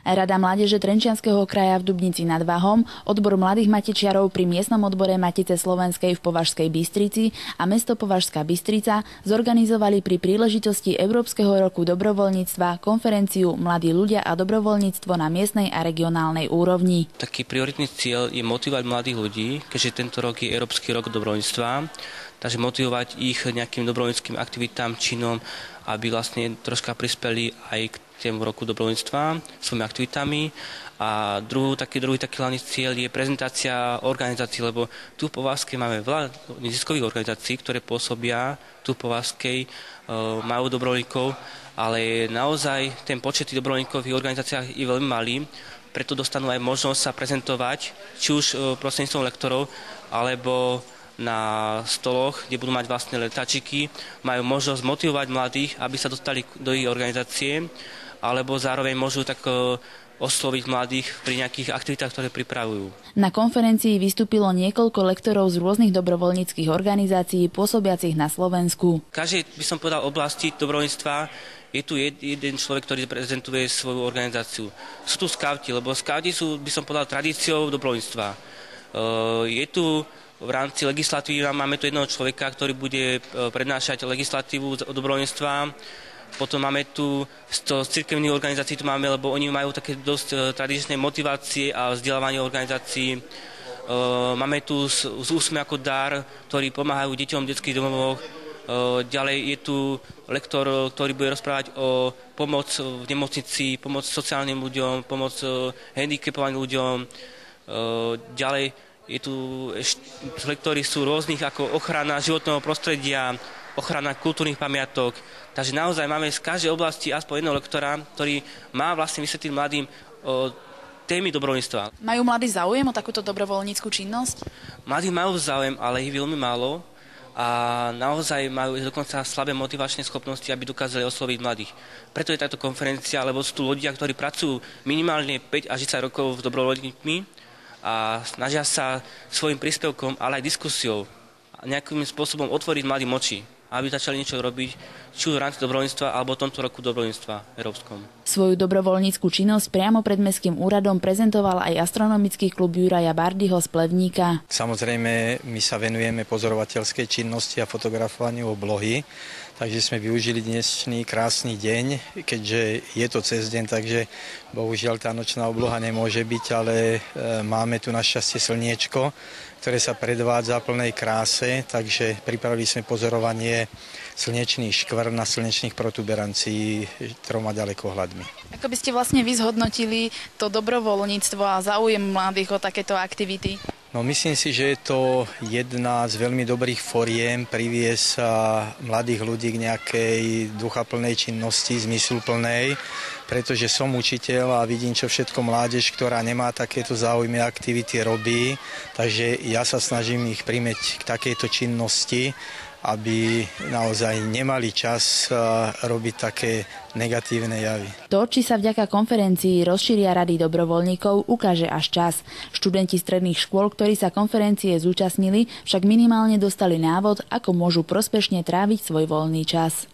Rada mládeže Trenčianskeho kraja v Dubnici nad Váhom, odbor mladých matičiarov pri miestnom odbore Matice slovenskej v Považskej Bystrici a mesto Považská Bystrica zorganizovali pri príležitosti Európskeho roku dobrovoľníctva konferenciu Mladí ľudia a dobrovoľníctvo na miestnej a regionálnej úrovni. Taký prioritný cieľ je motivovať mladých ľudí, keďže tento rok je Európsky rok dobrovoľníctva, takže motivovať ich nejakým dobrovoľníckym aktivitám, činom, aby vlastne troška prispeli aj k tému roku dobrovoľníctva svojimi aktivitami. A druhý taký hlavný cieľ je prezentácia organizácií, lebo tu v Považskej máme veľa neziskových organizácií, ktoré pôsobia tu v Považskej, majú dobrovoľníkov, ale naozaj ten počet tých dobrovoľníkov v organizáciách je veľmi malý, preto dostanú aj možnosť sa prezentovať, či už prostredníctvom lektorov, alebo na stoloch, kde budú mať vlastne letáčiky, majú možnosť motivovať mladých, aby sa dostali do ich organizácie, alebo zároveň môžu tak osloviť mladých pri nejakých aktivitách, ktoré pripravujú. Na konferencii vystúpilo niekoľko lektorov z rôznych dobrovoľníckych organizácií pôsobiacich na Slovensku. Každej, by som povedal, oblasti dobrovoľníctva je tu jeden človek, ktorý prezentuje svoju organizáciu. Sú tu skauti, lebo skauti sú, by som povedal, tradíciou dobrovoľníctva. Je tu v rámci legislatívy máme tu jedného človeka, ktorý bude prednášať legislatívu dobrovoľníctva. Potom máme tu z cirkevných organizácií, tu máme, lebo oni majú také dosť tradičné motivácie a vzdelávanie organizácií. Máme tu z Úsmev ako dar, ktorí pomáhajú deťom v detských domovoch. Ďalej je tu lektor, ktorý bude rozprávať o pomoc v nemocnici, pomoc sociálnym ľuďom, pomoc handicapovaným ľuďom. Ďalej je tu lektori sú rôznych ako ochrana životného prostredia, ochrana kultúrnych pamiatok. Takže naozaj máme z každej oblasti aspoň jedného lektora, ktorý má vlastne vysvetliť mladým témy dobrovoľníctva. Majú mladí záujem o takúto dobrovoľníckú činnosť? Mladí majú záujem, ale ich veľmi málo a naozaj majú dokonca slabé motivačné schopnosti, aby dokázali osloviť mladých. Preto je táto konferencia, lebo sú tu ľudia, ktorí pracujú minimálne 5 až 10 rokov s dobrovoľníkmi a snažia sa svojim príspevkom, ale aj diskusiou nejakým spôsobom otvoriť mladým oči, aby začali niečo robiť, či už v rámci dobrovoľníctva alebo tomto roku dobrovoľníctva európskom. Svoju dobrovoľnícku činnosť priamo pred mestským úradom prezentoval aj astronomický klub Juraja Bardyho z Plevníka. Samozrejme, my sa venujeme pozorovateľskej činnosti a fotografovaniu oblohy, takže sme využili dnešný krásny deň, keďže je to cez deň, takže bohužiaľ tá nočná obloha nemôže byť, ale máme tu našťastie slniečko, ktoré sa predvádza v plnej kráse, takže pripravili sme pozorovanie slnečných škvr na slnečných protuberancií 3 ďalekohľadmi. Ako by ste vlastne vyzhodnotili to dobrovoľníctvo a záujem mladých o takéto aktivity? No myslím si, že je to jedna z veľmi dobrých foriem priviesť mladých ľudí k nejakej duchaplnej činnosti, zmysluplnej, pretože som učiteľ a vidím, čo všetko mládež, ktorá nemá takéto záujmy a aktivity robí, takže ja sa snažím ich primäť k takejto činnosti, aby naozaj nemali čas robiť také negatívne javy. To, či sa vďaka konferencii rozšíria rady dobrovoľníkov, ukáže až čas. Študenti stredných škôl, ktorí sa konferencie zúčastnili, však minimálne dostali návod, ako môžu prospešne tráviť svoj voľný čas.